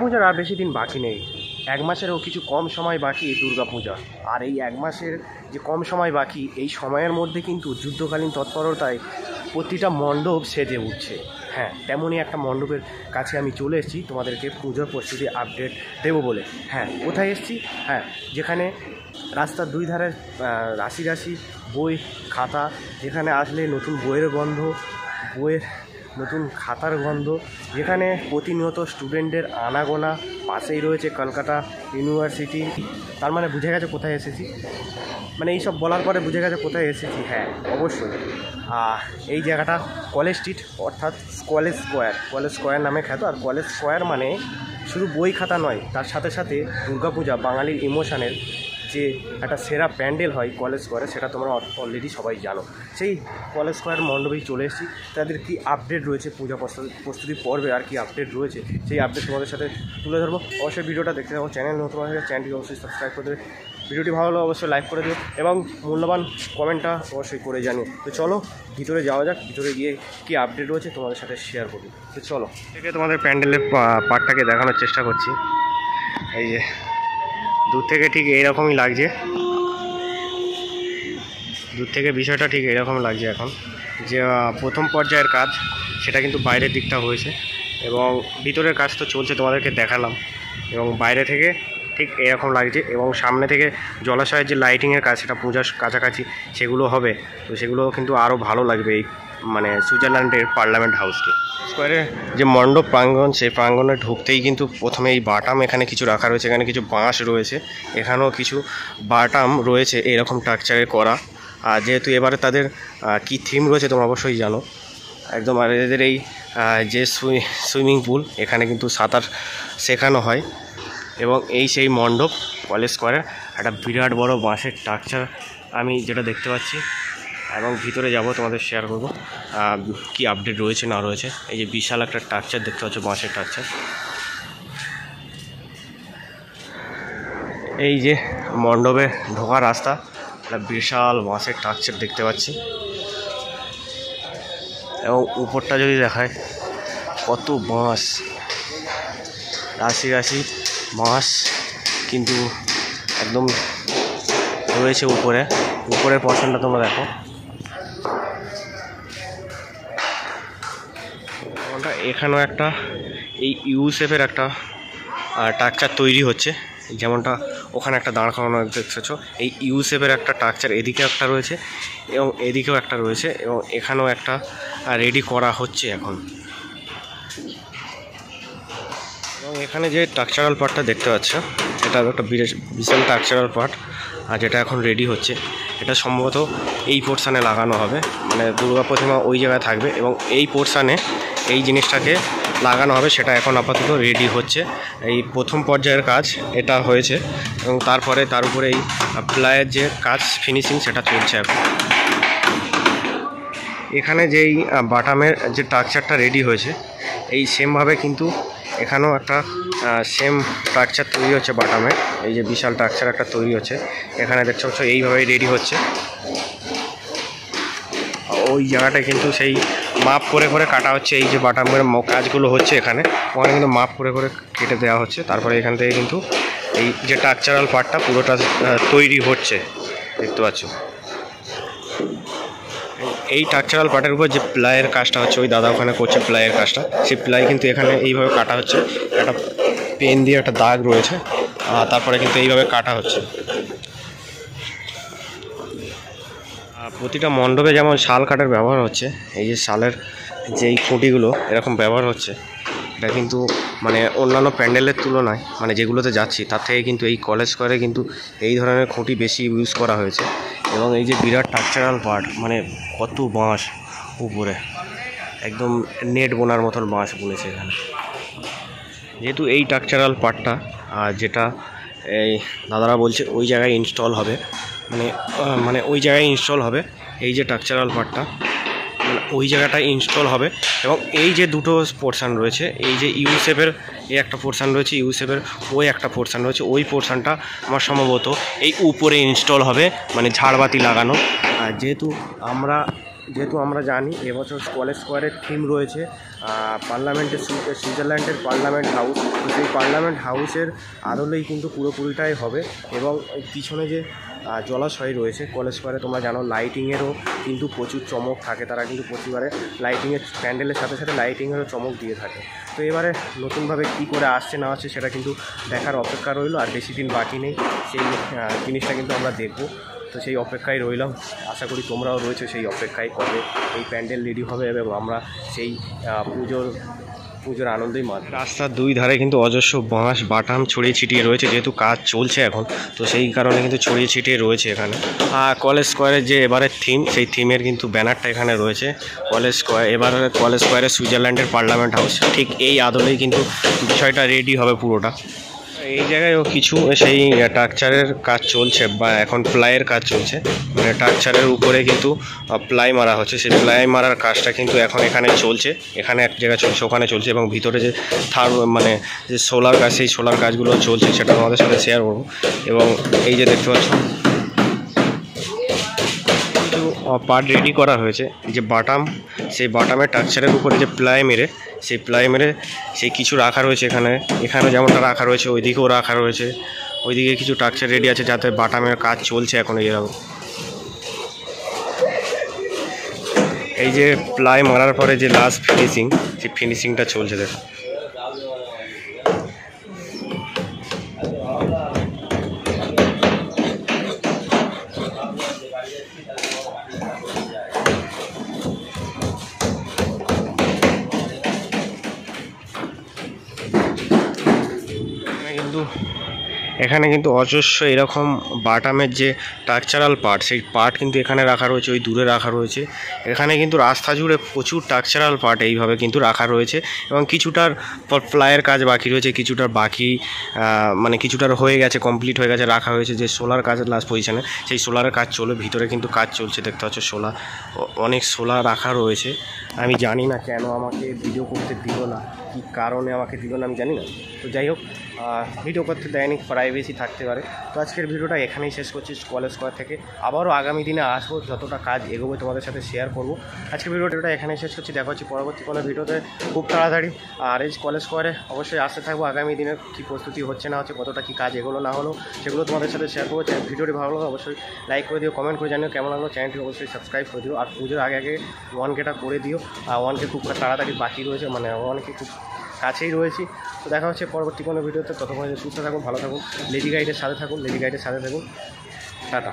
পূজার আর বেশি দিন বাকি নেই, 1 মাসেরও কিছু কম সময় বাকি দুর্গা পূজা। আর এই 1 মাসের যে কম সময় বাকি, এই সময়ের মধ্যে কিন্তু যুদ্ধকালীন তৎপরতায় প্রতিটা মণ্ডপ সেজে উঠছে। হ্যাঁ, তেমনই একটা মণ্ডপের কাছে আমি চলে এসেছি তোমাদেরকে পুজোর প্রস্তুতি আপডেট দেবো বলে। হ্যাঁ, কোথায় এসেছি? হ্যাঁ, যেখানে রাস্তার 2 ধারে রাশি রাশি বই খাতা, যেখানে আসলে নতুন বইয়ের গন্ধ, বইয়ের নতুন খাতার গন্ধ, যেখানে প্রতিনিয়ত স্টুডেন্টদের আনাগোনা, পাশেই রয়েছে কলকাতা ইউনিভার্সিটি। তার মানে বুঝে গেছে কোথায় এসেছি, মানে এইসব বলার পরে বুঝে গেছে কোথায় এসেছি। হ্যাঁ, অবশ্যই এই জায়গাটা কলেজ স্ট্রিট, অর্থাৎ কলেজ স্কোয়ার নামে খ্যাত। আর কলেজ স্কোয়ার মানে শুধু বই খাতা নয়, তার সাথে সাথে দুর্গাপূজা বাঙালির ইমোশনের যে একটা সেরা প্যান্ডেল হয় কলেজ স্কোয়ারে, সেটা তোমরা অলরেডি সবাই জানো। সেই কলেজ স্কোয়ার মণ্ডপেই চলে এসেছি। তাদের কী আপডেট রয়েছে পূজা প্রস্তুতি পর্বে, আর কি আপডেট রয়েছে সেই আপডেট তোমাদের সাথে তুলে ধরবো। অবশ্যই ভিডিওটা দেখতে থাকো। চ্যানেল নতুন হলে চ্যানেলটিকে অবশ্যই সাবস্ক্রাইব করে দেবে, ভিডিওটি ভালো হলে অবশ্যই লাইক করে দিও এবং মূল্যবান কমেন্টটা অবশ্যই করে জানিও। তো চলো ভিতরে যাওয়া যাক, ভিতরে গিয়ে কী আপডেট রয়েছে তোমাদের সাথে শেয়ার করি। তো চলো, থেকে তোমাদের প্যান্ডেলের পার্টটাকে দেখানোর চেষ্টা করছি। এই যে দূর থেকে ঠিক এইরকমই লাগছে, দূর থেকে বিষয়টা ঠিক এরকম লাগছে। এখন যে প্রথম পর্যায়ের কাজ সেটা কিন্তু বাইরের দিকটা হয়েছে এবং ভিতরের কাজ তো চলছে, তোমাদেরকে দেখালাম। এবং বাইরে থেকে ঠিক এরকম লাগছে এবং সামনে থেকে জলাশয়ের যে লাইটিংয়ের কাজ, সেটা পূজার কাছাকাছি সেগুলো হবে। তো সেগুলো কিন্তু আরও ভালো লাগবে এই মানে সুইজারল্যান্ডের পার্লামেন্ট হাউসকে। স্কোয়ারে যে মণ্ডপ প্রাঙ্গণ, সেই প্রাঙ্গণে ঢুকতেই কিন্তু প্রথমে এই বাটাম এখানে কিছু রাখা রয়েছে, এখানে কিছু বাঁশ রয়েছে, এখানেও কিছু বাটাম রয়েছে এরকম স্ট্রাকচারে করা। আর যেহেতু এবারে তাদের কী থিম রয়েছে তোমরা অবশ্যই জানো একদম। আর এদের এই যে সুইমিং পুল, এখানে কিন্তু সাঁতার শেখানো হয়। এবং এই সেই মণ্ডপ কলেজ স্কোয়ারের একটা বিরাট বড় বাঁশের স্ট্রাকচার আমি যেটা দেখতে পাচ্ছি, এবং ভিতরে যাব তোমাদের শেয়ার করবো কি আপডেট রয়েছে না রয়েছে। এই যে বিশাল একটা স্ট্রাকচার দেখতে পাচ্ছ, বাঁশের স্ট্রাকচার। এই যে মণ্ডপে ঢোকার রাস্তা, একটা বিশাল বাঁশের স্ট্রাকচার দেখতে পাচ্ছি। এবং উপরটা যদি দেখায়, কত বাঁশ, রাশি রাশি বাঁশ কিন্তু একদম রয়েছে উপরে। উপরের পর্শনটা তোমরা দেখো, এখানেও একটা এই ইউ শেপের একটা স্ট্রাকচার তৈরি হচ্ছে, যেমনটা ওখানে একটা দাঁড় করানো দেখতেছ। এই ইউ শেপের একটা স্ট্রাকচার এদিকে একটা রয়েছে এবং এদিকেও একটা রয়েছে, এবং এখানেও একটা রেডি করা হচ্ছে এখন। এবং এখানে যে স্ট্রাকচারাল পার্টটা দেখতে পাচ্ছ, এটা একটা বিশাল স্ট্রাকচারাল পার্ট, আর যেটা এখন রেডি হচ্ছে, এটা সম্ভবত এই পোর্শানে লাগানো হবে। মানে দুর্গা প্রতিমা ওই জায়গায় থাকবে এবং এই পোর্শানে এই জিনিসটাকে লাগানো হবে। সেটা এখন আপাতত রেডি হচ্ছে। এই প্রথম পর্যায়ের কাজ এটা হয়েছে এবং তারপরে তার উপরে এই প্লাইয়ের যে কাজ ফিনিশিং সেটা চলছে এখন। এখানে যেই বাটামের যে স্ট্রাকচারটা রেডি হয়েছে, এই সেমভাবে কিন্তু এখানেও একটা সেম স্ট্রাকচার তৈরি হচ্ছে বাটামে। এই যে বিশাল স্ট্রাকচার একটা তৈরি হচ্ছে, এখানে দেখতে পাচ্ছ এইভাবেই রেডি হচ্ছে। ওই জায়গাটায় কিন্তু সেই মাপ করে করে কাটা হচ্ছে। এই যে বাটামের কাজগুলো হচ্ছে এখানে, ওখানে কিন্তু মাপ করে করে কেটে দেওয়া হচ্ছে। তারপরে এখান থেকে কিন্তু এই যে স্ট্রাকচারাল পার্টটা পুরোটা তৈরি হচ্ছে, দেখতে পাচ্ছ। এই স্ট্রাকচারাল পার্টের উপর যে প্লাইয়ের কাজটা হচ্ছে, ওই দাদা ওখানে করছে প্লাইয়ের কাজটা, সেই প্লাই কিন্তু এখানে এইভাবে কাটা হচ্ছে। একটা পেন দিয়ে একটা দাগ রয়েছে, তারপরে কিন্তু এইভাবে কাটা হচ্ছে। প্রতিটা মণ্ডপে যেমন শাল কাঠের ব্যবহার হচ্ছে, এই যে শালের যেই খুঁটিগুলো এরকম ব্যবহার হচ্ছে, এটা কিন্তু মানে অন্যান্য প্যান্ডেলের তুলনায়, মানে যেগুলোতে যাচ্ছি তার থেকে কিন্তু এই কলেজ স্কোয়ারে কিন্তু এই ধরনের খুঁটি বেশি ইউজ করা হয়েছে। এবং এই যে বিরাট স্ট্রাকচারাল পার্ট, মানে কত বাঁশ উপরে, একদম নেট বোনার মতন বাঁশ বুনেছে এখানে। যেহেতু এই স্ট্রাকচারাল পার্টটা যেটা এই দাদারা বলছে ওই জায়গায় ইনস্টল হবে, মানে ওই জায়গায় ইনস্টল হবে এই যে স্ট্রাকচারাল পার্টটা, মানে ওই জায়গাটায় ইনস্টল হবে। এবং এই যে দুটো পোর্শান রয়েছে, এই যে ইউ শেপের এই একটা পোর্শান রয়েছে, ইউ শেপের ওই একটা পোর্শান রয়েছে, ওই পোর্শানটা আমার সম্ভবত এই উপরে ইনস্টল হবে, মানে ঝাড়বাতি লাগানো। আর যেহেতু আমরা যেহেতু আমরা জানি এবছর কলেজ স্কোয়ারের থিম রয়েছে পার্লামেন্টের সুইজারল্যান্ডের পার্লামেন্ট হাউস। তো সেই পার্লামেন্ট হাউসের আদলেই কিন্তু পুরোপুরিটাই হবে। এবং পিছনে যে জলাশয় রয়েছে কলেজ স্কোয়ারে তোমরা জানো লাইটিংয়েরও কিন্তু প্রচুর চমক থাকে, তারা কিন্তু প্রতিবারে লাইটিংয়ের প্যান্ডেলের সাথে সাথে লাইটিংয়েরও চমক দিয়ে থাকে। তো এবারে নতুনভাবে কী করে আসছে না আসছে সেটা কিন্তু দেখার অপেক্ষা রইল, আর বেশি দিন বাকি নেই, সেই জিনিসটা কিন্তু আমরা দেখব। তো সেই অপেক্ষায় রইলাম, আশা করি তোমরাও রয়েছে সেই অপেক্ষায় কবে এই প্যান্ডেল রেডি হবে এবং আমরা সেই পুজোর আনন্দেই মাত্র। রাস্তার দুই ধারে কিন্তু অজস্র বাঁশ বাটাম ছড়িয়ে ছিটিয়ে রয়েছে, যেহেতু কাজ চলছে এখন, তো সেই কারণে কিন্তু ছড়িয়ে ছিটিয়ে রয়েছে এখানে। কলেজ স্কোয়ারের যে এবারের থিম, সেই থিমের কিন্তু ব্যানারটা এখানে রয়েছে। কলেজ স্কোয়ার এবারে কলেজ স্কোয়ারে সুইজারল্যান্ডের পার্লামেন্ট হাউস, ঠিক এই আদলেই কিন্তু বিষয়টা রেডি হবে পুরোটা। এই জায়গায়ও কিছু সেই স্ট্রাকচারের কাজ চলছে, বা এখন প্লাইয়ের কাজ চলছে, মানে স্ট্রাকচারের উপরে কিন্তু প্লাই মারা হচ্ছে। সেই প্লাই মারার কাজটা কিন্তু এখন এখানে চলছে, এখানে এক জায়গায় চলছে, ওখানে চলছে, এবং ভিতরে যে মানে যে সোলার কাজ, সেই সোলার কাজগুলো চলছে, সেটা আমাদের সাথে শেয়ার করবো। এবং এই যে দেখতে পাচ্ছ পার্ট রেডি করা হয়েছে, যে বাটাম, সেই বাটামের স্ট্রাকচারের উপরে যে প্লাই মেরে, সেই প্লাই মেরে সেই কিছু রাখা রয়েছে এখানে যেমনটা রাখা রয়েছে, ওইদিকেও রাখা রয়েছে, ওইদিকে কিছু স্ট্রাকচার রেডি আছে, যাতে বাটামের কাজ চলছে এখন। এই যে প্লাই মারার পরে যে লাস্ট ফিনিশিং, সেই ফিনিশিংটা চলছে দেখো। এখানে কিন্তু অজস্র এরকম বাটামের যে স্ট্রাকচারাল পার্ট, সেই পার্ট কিন্তু এখানে রাখা রয়েছে, ওই দূরে রাখা রয়েছে। এখানে কিন্তু রাস্তা জুড়ে প্রচুর স্ট্রাকচারাল পার্ট এইভাবে কিন্তু রাখা রয়েছে, এবং কিছুটার প্লাইয়ের কাজ বাকি রয়েছে, কিছুটার বাকি মানে কিছুটার হয়ে গেছে, কমপ্লিট হয়ে গেছে, রাখা হয়েছে। যে সোলার কাজের লাস্ট পজিশানে, সেই সোলারের কাজ চলে, ভিতরে কিন্তু কাজ চলছে, দেখতে পাচ্ছ সোলার, অনেক সোলার রাখা রয়েছে। আমি জানি না কেন আমাকে ভিডিও করতে দিল না, কী কারণে আমাকে দিল না আমি জানি না। তো যাই হোক, ভিডিও করতে দেয়নি, প্রাইভেসি থাকতে পারে। তো আজকের ভিডিওটা এখানেই শেষ করছি কলেজ স্কোয়ার থেকে। আবারও আগামী দিনে আসবো, যতটা কাজ এগোবে তোমাদের সাথে শেয়ার করব। আজকের ভিডিওটা এখানেই শেষ করছি, দেখা হচ্ছে পরবর্তী কোনো ভিডিওতে খুব তাড়াতাড়ি। আর এই কলেজ স্কোয়ারে অবশ্যই আসতে থাকবো, আগামী দিনের কী প্রস্তুতি হচ্ছে না হচ্ছে, কতটা কী কাজ এগোলো না হলো, সেগুলো তোমাদের সাথে শেয়ার করবো। ভিডিওটি ভালো লাগলো অবশ্যই লাইক করে দিও, কমেন্ট করে জানিও কেমন লাগলো, চ্যানেলটি অবশ্যই সাবস্ক্রাইব করে দিও। আর পুজোর আগে 1K করে দিও, আর 1K খুব তাড়াতাড়ি বাকি রয়েছে, মানে 1K খুব কাছেই রয়েছি। তো দেখা হচ্ছে পরবর্তী কোনো ভিডিওতে, ততক্ষণ সুস্থ থাকুন, ভালো থাকুন, লেডি গাইডের সাথে থাকুন, টাটা।